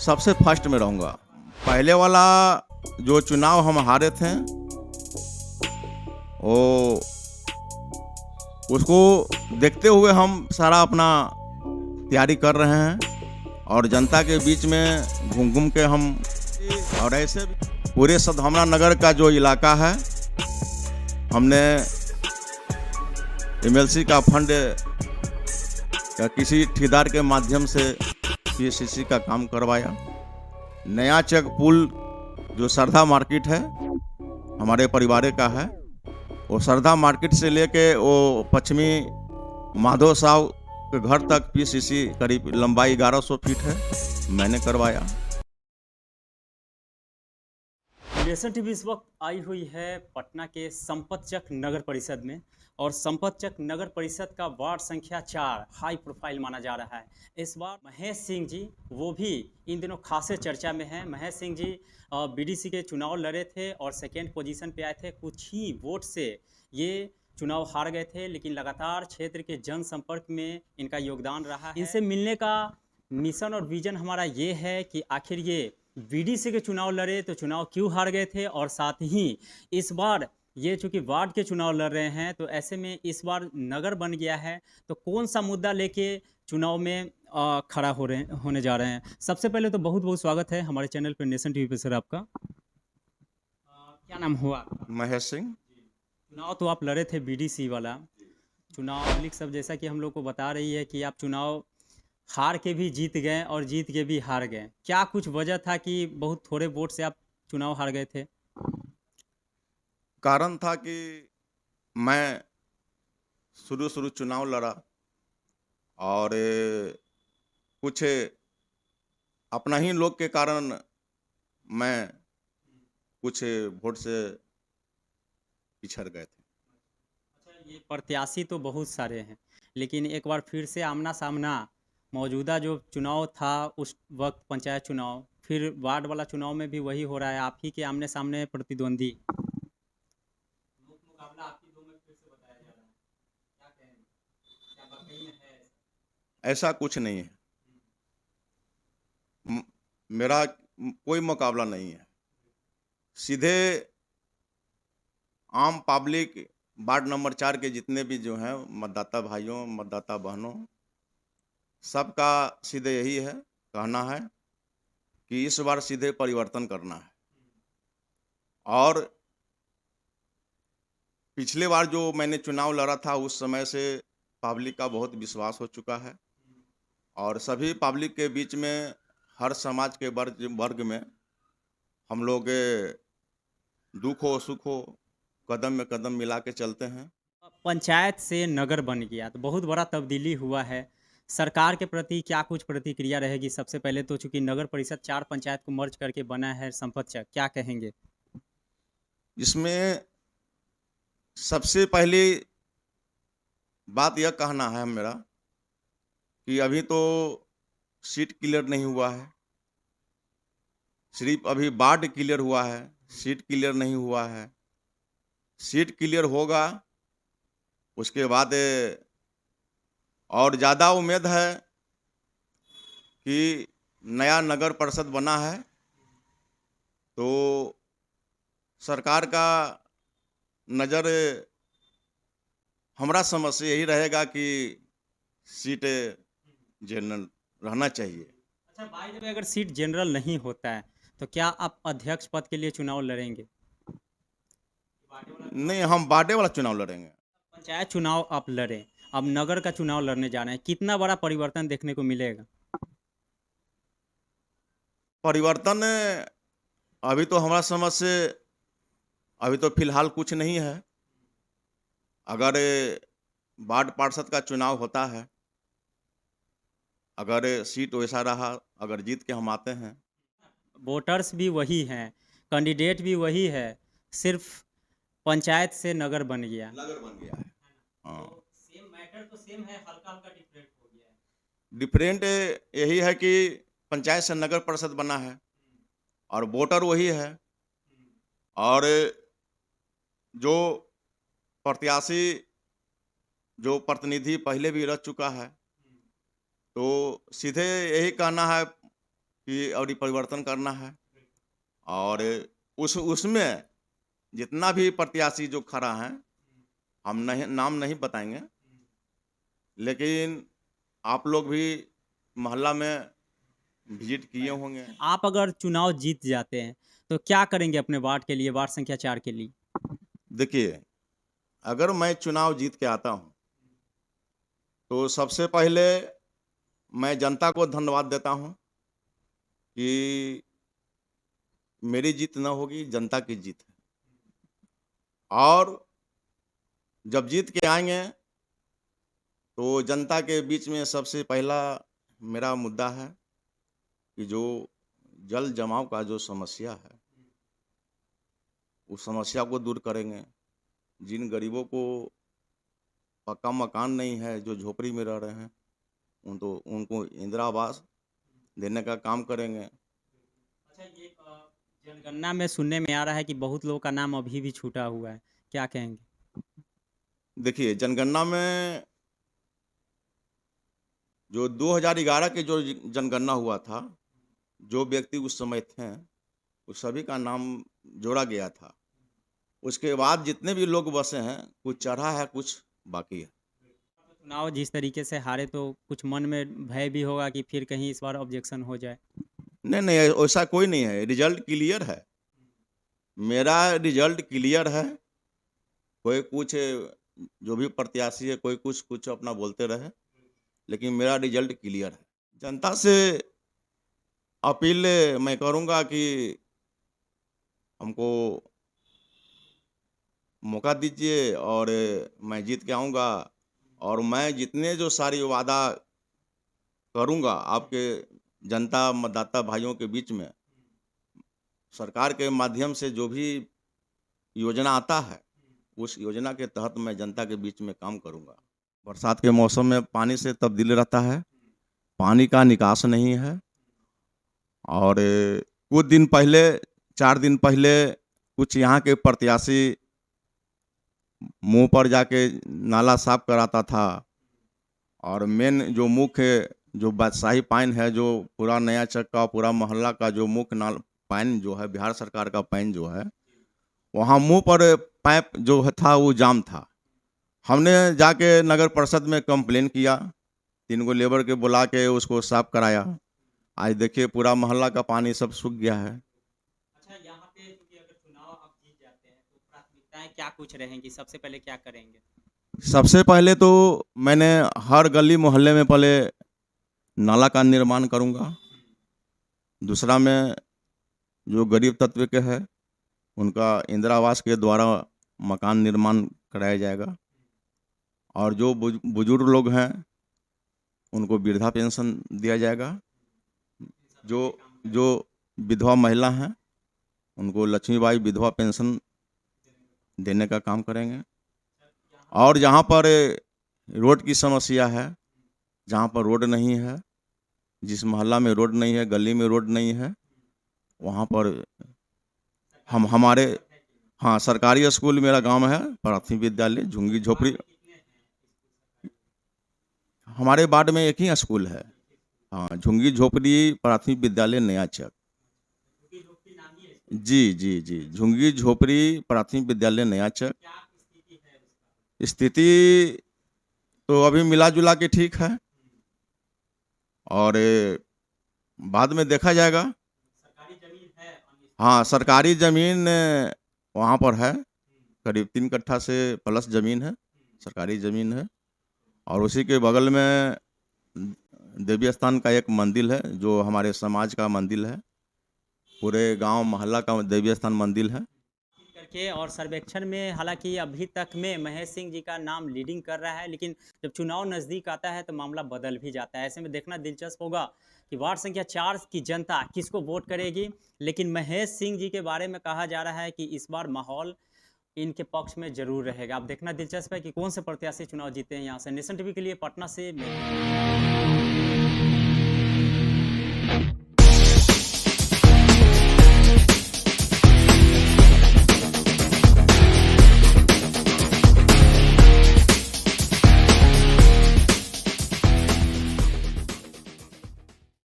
सबसे फर्स्ट में रहूँगा। पहले वाला जो चुनाव हम हारे थे, वो उसको देखते हुए हम सारा अपना तैयारी कर रहे हैं और जनता के बीच में घूम-घूम के हम और ऐसे पूरे सौंदहमरा नगर का जो इलाका है, हमने एमएलसी का फंड या किसी ठेकेदार के माध्यम से पीएससीसी का काम करवाया। नया चेक पुल जो सरधा मार्केट है, हमारे परिवार का है, वो सरधा मार्केट से लेके वो पश्चिमी माधव साहब के घर तक पीसीसी करीब लंबाई 1100 फीट है, मैंने करवाया। नेशन टीवी इस वक्त आई हुई है पटना के संपतचक नगर परिषद में और संपतचक नगर परिषद का वार्ड संख्या 4 हाई प्रोफाइल माना जा रहा है। इस बार महेश सिंह जी वो भी इन दिनों खासे चर्चा में हैं। महेश सिंह जी बीडीसी के चुनाव लड़े थे और सेकेंड पोजीशन पे आए थे। कुछ ही वोट से ये चुनाव हार गए थे, लेकिन लगातार क्षेत्र के जनसंपर्क में इनका योगदान रहा है। इनसे मिलने का मिशन और विजन हमारा ये है कि आखिर ये बीडीसी के चुनाव लड़े तो चुनाव क्यों हार गए थे, और साथ ही इस बार ये चूंकि वार्ड के चुनाव लड़ रहे हैं तो ऐसे में इस बार नगर बन गया है तो कौन सा मुद्दा लेके चुनाव में खड़ा होने जा रहे हैं। सबसे पहले तो बहुत बहुत स्वागत है हमारे चैनल पर नेशन टीवी पे सर आपका। क्या नाम हुआ आपका? महेश सिंह। चुनाव तो आप लड़े थे बीडीसी वाला चुनाव। पब्लिक सब जैसा कि हम लोग को बता रही है कि आप चुनाव हार के भी जीत गए और जीत के भी हार गए। क्या कुछ वजह था कि बहुत थोड़े वोट से आप चुनाव हार गए थे? कारण था कि मैं शुरू चुनाव लड़ा और कुछ अपना ही लोग के कारण मैं कुछ वोट से पिछड़ गए थे। अच्छा, ये प्रत्याशी तो बहुत सारे हैं, लेकिन एक बार फिर से आमना सामना मौजूदा जो चुनाव था उस वक्त पंचायत चुनाव, फिर वार्ड वाला चुनाव में भी वही हो रहा है। आप ही के आमने सामने प्रतिद्वंदी मुकाबला आपकी दो में फिर से बताया जा रहा है। क्या कहेंगे? क्या वाकई में है ऐसा? ऐसा कुछ नहीं है। मेरा कोई मुकाबला नहीं है। सीधे आम पब्लिक वार्ड नंबर 4 के जितने भी जो हैं मतदाता भाइयों, मतदाता बहनों, सबका सीधे यही है, कहना है कि इस बार सीधे परिवर्तन करना है। और पिछले बार जो मैंने चुनाव लड़ा था उस समय से पब्लिक का बहुत विश्वास हो चुका है और सभी पब्लिक के बीच में हर समाज के वर्ग में हम लोग दुख हो सुख हो कदम में कदम मिला के चलते हैं। पंचायत से नगर बन गया तो बहुत बड़ा तब्दीली हुआ है। सरकार के प्रति क्या कुछ प्रतिक्रिया रहेगी? सबसे पहले तो चूंकि नगर परिषद 4 पंचायत को मर्ज करके बना है संपतचक, क्या कहेंगे? इसमें सबसे पहली बात यह कहना है मेरा कि अभी तो सीट क्लियर नहीं हुआ है, सिर्फ अभी वार्ड क्लियर हुआ है, सीट क्लियर नहीं हुआ है। सीट क्लियर होगा उसके बाद और ज़्यादा उम्मीद है कि नया नगर परिषद बना है तो सरकार का नज़र हमारा समझ से यही रहेगा कि सीट जनरल रहना चाहिए। अच्छा, बाय द वे अगर सीट जनरल नहीं होता है तो क्या आप अध्यक्ष पद के लिए चुनाव लड़ेंगे? नहीं, हम वार्डे वाला चुनाव लड़ेंगे। पंचायत चुनाव आप लड़े, अब नगर का चुनाव लड़ने जा रहे हैं, कितना बड़ा परिवर्तन देखने को मिलेगा? परिवर्तन अभी तो हमारा समझ से अभी तो फिलहाल कुछ नहीं है। अगर वार्ड पार्षद का चुनाव होता है, अगर सीट वैसा रहा, अगर जीत के हम आते हैं, वोटर्स भी वही हैं, कैंडिडेट भी वही है, सिर्फ पंचायत से नगर बन गया। नगर बन गया है। हाँ, तो सेम मैटर तो सेम है, हल्का हल्का डिफरेंट हो गया है। डिफरेंट यही है कि पंचायत से नगर परिषद बना है और वोटर वही है और जो प्रत्याशी जो प्रतिनिधि पहले भी रह चुका है, तो सीधे यही कहना है कि और ये परिवर्तन करना है। और उसमें जितना भी प्रत्याशी जो खड़ा है, हम नहीं नाम नहीं बताएंगे, लेकिन आप लोग भी मोहल्ला में विजिट किए होंगे। आप अगर चुनाव जीत जाते हैं तो क्या करेंगे अपने वार्ड के लिए, वार्ड संख्या 4 के लिए? देखिए, अगर मैं चुनाव जीत के आता हूँ तो सबसे पहले मैं जनता को धन्यवाद देता हूँ कि मेरी जीत न होगी, जनता की जीत है। और जब जीत के आएंगे तो जनता के बीच में सबसे पहला मेरा मुद्दा है कि जो जल जमाव का जो समस्या है, उस समस्या को दूर करेंगे। जिन गरीबों को पक्का मकान नहीं है, जो झोपड़ी में रह रहे हैं, उनको इंदिरा आवास देने का काम करेंगे। अच्छा, ये जनगणना में सुनने में आ रहा है कि बहुत लोगों का नाम अभी भी छूटा हुआ है, क्या कहेंगे? देखिए, जनगणना में जो 2011 के जो जनगणना हुआ था, जो व्यक्ति उस समय थे, उस सभी का नाम जोड़ा गया था। उसके बाद जितने भी लोग बसे हैं, कुछ चढ़ा है, कुछ बाकी है। चुनाव जिस तरीके से हारे तो कुछ मन में भय भी होगा कि फिर कहीं इस बार ऑब्जेक्शन हो जाए। नहीं, नहीं, ऐसा कोई नहीं है, रिजल्ट क्लियर है। मेरा रिजल्ट क्लियर है। कोई कुछ जो भी प्रत्याशी है, कोई कुछ अपना बोलते रहे, लेकिन मेरा रिजल्ट क्लियर है। जनता से अपील मैं करूंगा कि हमको मौका दीजिए और मैं जीत के आऊँगा, और मैं जितने जो सारी वादा करूँगा आपके जनता मतदाता भाइयों के बीच में, सरकार के माध्यम से जो भी योजना आता है, उस योजना के तहत मैं जनता के बीच में काम करूँगा। बरसात के मौसम में पानी से तब्दील रहता है, पानी का निकास नहीं है। और कुछ दिन पहले, 4 दिन पहले, कुछ यहाँ के प्रत्याशी मुंह पर जाके नाला साफ कराता था, और मेन जो मुख्य जो बादशाही पाइन है, जो पूरा नया चक का पूरा मोहल्ला का जो मुख्य नाल पाइन जो है, बिहार सरकार का पाइन जो है, वहाँ मुंह पर पाइप जो था वो जाम था। हमने जाके नगर परिषद में कंप्लेन किया, 3 गो लेबर के बुला के उसको साफ कराया। आज देखिए पूरा मोहल्ला का पानी सब सूख गया है। अच्छा, यहाँ पे क्योंकि अगर चुनाव आप जीत जाते हैं तो प्राथमिकताएं क्या कुछ रहेंगी, सबसे पहले क्या करेंगे? सबसे पहले तो मैंने हर गली मोहल्ले में पहले नाला का निर्माण करूंगा। दूसरा में जो गरीब तत्व के है, उनका इंदिरा आवास के द्वारा मकान निर्माण कराया जाएगा। और जो बुजुर्ग लोग हैं, उनको वृद्धा पेंशन दिया जाएगा। जो विधवा महिला हैं, उनको लक्ष्मीबाई विधवा पेंशन देने का काम करेंगे। और जहाँ पर रोड की समस्या है, जहाँ पर रोड नहीं है, जिस मोहल्ला में रोड नहीं है, गली में रोड नहीं है, वहाँ पर हमारे हाँ, सरकारी स्कूल मेरा गांव है, प्राथमिक विद्यालय झुंगी झोपड़ी। हमारे वार्ड में एक ही स्कूल है, हाँ, झुंगी झोपड़ी प्राथमिक विद्यालय नया चक। जी जी जी, झुंगी झोपड़ी प्राथमिक विद्यालय नया चक। स्थिति तो अभी मिला जुला के ठीक है, और बाद में देखा जाएगा। हाँ, सरकारी ज़मीन वहाँ पर है, करीब 3 कट्ठा से प्लस ज़मीन है, सरकारी ज़मीन है। और उसी के बगल में देवी स्थान का एक मंदिर है, जो हमारे समाज का मंदिर है, पूरे गांव मोहल्ला का देवी स्थान मंदिर है। करके और सर्वेक्षण में हालांकि अभी तक में महेश सिंह जी का नाम लीडिंग कर रहा है, लेकिन जब चुनाव नज़दीक आता है तो मामला बदल भी जाता है। ऐसे में देखना दिलचस्प होगा कि वार्ड संख्या 4 की जनता किसको वोट करेगी। लेकिन महेश सिंह जी के बारे में कहा जा रहा है कि इस बार माहौल इनके पक्ष में जरूर रहेगा। अब देखना दिलचस्प है कि कौन से प्रत्याशी चुनाव जीते हैं। यहाँ से नेशन टीवी के लिए पटना से मैं